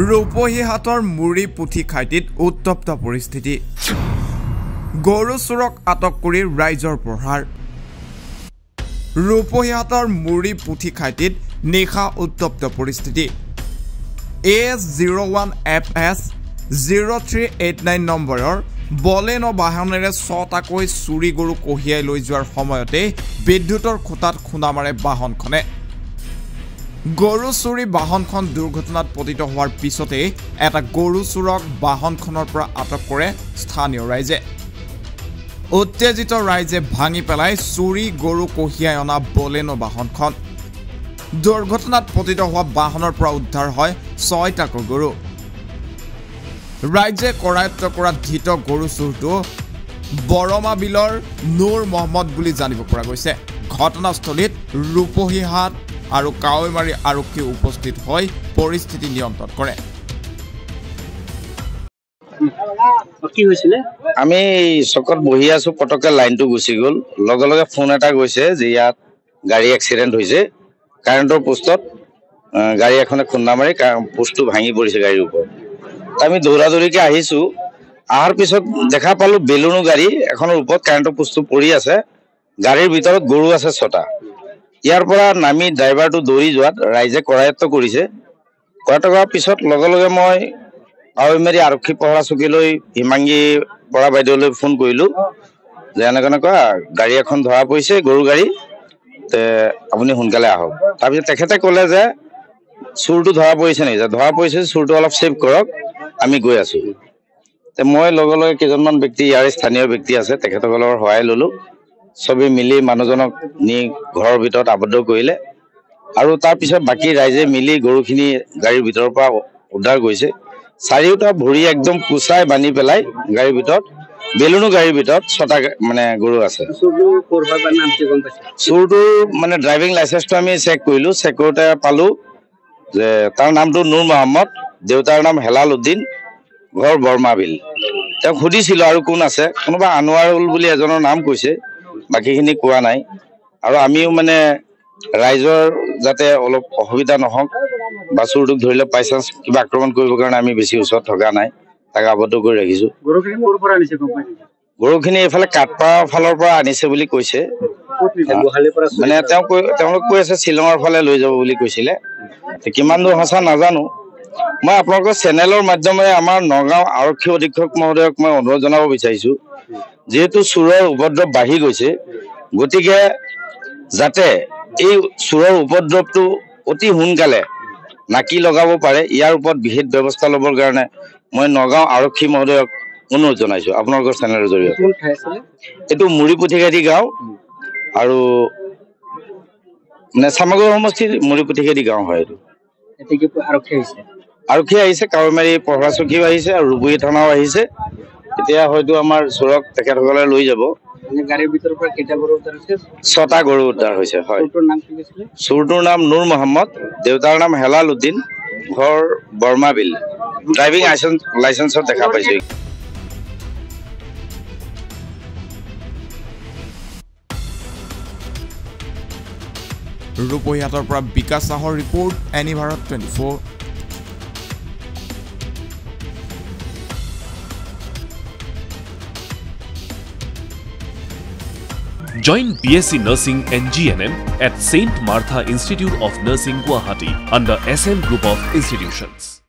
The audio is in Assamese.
ৰূপহীহাটৰ মুৰি পুথি খাইটিত উত্তপ্ত পৰিস্থিতি গৰু চোৰক আটক কৰি ৰাইজৰ প্ৰহাৰ ৰূপহীহাটৰ মুৰি পুথি খাইটিত নিশা উত্তপ্ত পৰিস্থিতি AS01FS 0389 নম্বৰৰ বলেনো বাহনেৰে 6টাকৈ চুৰি গৰু কঢ়িয়াই লৈ যোৱাৰ সময়তে বিদ্যুতৰ খুঁটাত খুন্দা মাৰে বাহনখনে গৰু চুৰি বাহনখন দুৰ্ঘটনাত পতিত হোৱাৰ পিছতে এটা গৰু চুৰক বাহনখনৰ পৰা আটক কৰে স্থানীয় ৰাইজে উত্তেজিত ৰাইজে ভাঙি পেলাই চুৰি গৰু কঢ়িয়াই অনা বলেনো বাহনখন দুৰ্ঘটনাত পতিত হোৱা বাহনৰ পৰা উদ্ধাৰ হয় 6টাকৈ গৰু ৰাইজে কৰায়ত্ব কৰা ধৃত গৰু চুৰটো বৰমা বিলৰ নুৰ মহম্মদ বুলি জানিব পৰা গৈছে ঘটনাস্থলীত ৰূপহীহাট আৰু কাৱৈমাৰী আৰক্ষী উপস্থিত হৈ পৰিস্থিতি নিয়ন্ত্ৰণ কৰে কি হৈছিল আমি চকত বহি আছো পটকে লাইনটো গুচি গল লগে লগে ফোন এটা গৈছে যে ইয়াত গাড়ী এক্সিডেন্ট হৈছে কাৰেণ্টৰ পোষ্টত গাড়ী এখনে খুন্দা মাৰি পোষ্টটো ভাঙি পৰিছে গাড়ীৰ ওপৰত আমি দৌৰাদৌৰিকে আহিছো আহাৰ পিছত দেখা পালো বেলুনো গাড়ী এখনৰ ওপৰত কাৰেণ্টৰ পোষ্টটো পৰি আছে গাড়ীৰ ভিতৰত গৰু আছে 6টা ইয়াৰ পৰা নামি ড্ৰাইভাৰটো দৌৰি যোৱাত ৰাইজে কৰায়ত্ব কৰিছে কৰায়ত্ব কৰাৰ পিছত লগে লগে মই কাৱৈমাৰী আৰক্ষী পহৰা চকীলৈ হিমাংগী বৰা বাইদেউলৈ ফোন কৰিলো যে এনেকুৱা গাড়ী এখন ধৰা পৰিছে গৰু গাড়ী তে আপুনি সোনকালে আহক তাৰপিছত তেখেতে ক'লে যে চুৰটো ধৰা পৰিছে নেকি ধৰা পৰিছে চুৰটো অলপ সেভ কৰক আমি গৈ আছো তে মই লগে লগে কেইজনমান ব্যক্তি ইয়াৰ স্থানীয় ব্যক্তি আছে তেখেতসকলৰ সহায় ললো সবে মিলি মানুহজনক নি ঘৰৰ ভিতৰত আবদ্ধ কৰিলে আৰু তাৰ পিছত বাকি ৰাইজে মিলি গৰুখিনি গাড়ীৰ ভিতৰৰ পৰা উদ্ধাৰ কৰিছে চাৰিওটা ভৰি একদম কুচাই বানি পেলাই গাড়ীৰ ভিতৰত বেলুনো গাড়ীৰ ভিতৰত 6টা মানে গৰু আছে চুৰটো মানে ড্ৰাইভিং লাইসেন্সটো আমি চেক কৰিলো চেক কৰোতে পালো যে তাৰ নামটো নুৰ মহম্মদ দেউতাৰ নাম হেলাল উদ্দিন ঘৰ বৰমাবিল তেওঁ খুদিছিল আৰু কোন আছে কোনোবা আনোৱাৰুল বুলি এজনৰ নাম কৈছে বাকিখিনি কোৱা নাই আৰু আমিও মানে ৰাইজৰ যাতে অলপ অসুবিধা নহওক বা চুৰটোক ধৰিলে পাইচান্স কিবা আক্ৰমণ কৰিবৰ কাৰণে আমি বেছি ওচৰত থকা নাই তাক আবদ্ধ কৰি ৰাখিছো গৰুখিনি এইফালে কাটপাৰ ফালৰ পৰা আনিছে বুলি কৈছে মানে তেওঁলোক কৈ আছে শ্বিলঙৰ ফালে লৈ যাব বুলি কৈছিলে কিমান দূৰ সঁচা নাজানো মই আপোনালোকৰ চেনেলৰ মাধ্যমেৰে আমাৰ নগাঁও আৰক্ষী অধীক্ষক মহোদয়ক মই অনুৰোধ জনাব বিচাৰিছো যেহেতু চুৰৰ উপদ্ৰৱ বাঢ়ি গৈছে গতিকে যাতে এই চুৰৰ উপদ্ৰৱটো অতি সোনকালে নাকি লগাব পাৰে ইয়াৰ ওপৰত বিশেষ ব্যৱস্থা ল'বৰ কাৰণে মই নগাঁও আৰক্ষী মহোদয়ক অনুৰোধ জনাইছো আপোনালোকৰ চেনেলৰ জৰিয়তে এইটো মুৰি পুথিখাটি গাঁও আৰু মানে সামগ্ৰী সমষ্টিৰ মুৰি পুথিখাটি গাঁও হয় এইটো আৰক্ষী আহিছে কাৱৈমাৰী পহৰা চকীও আহিছে আৰু ৰূপহী থানাও আহিছে এতিয়া হয়তো আমাৰ চুৰক তেখেতসকলে লৈ যাব গাড়ীৰ ভিতৰৰ পৰা কেইটা গৰু উদ্ধাৰ হৈছে 6টা গৰু উদ্ধাৰ হৈছে হয় চুৰটোৰ নাম নুৰ মহম্মদ দেউতাৰ নাম হেলাল উদ্দিন ঘৰ বৰমাবিল ড্ৰাইভিং লাইসেন্সত দেখা পাইছো ৰূপহীহাটৰ পৰা বিকাশ চাহৰ report any Bharat 24 Join BSc Nursing and GNM at St. Martha Institute of Nursing, Guwahati under SM Group of Institutions.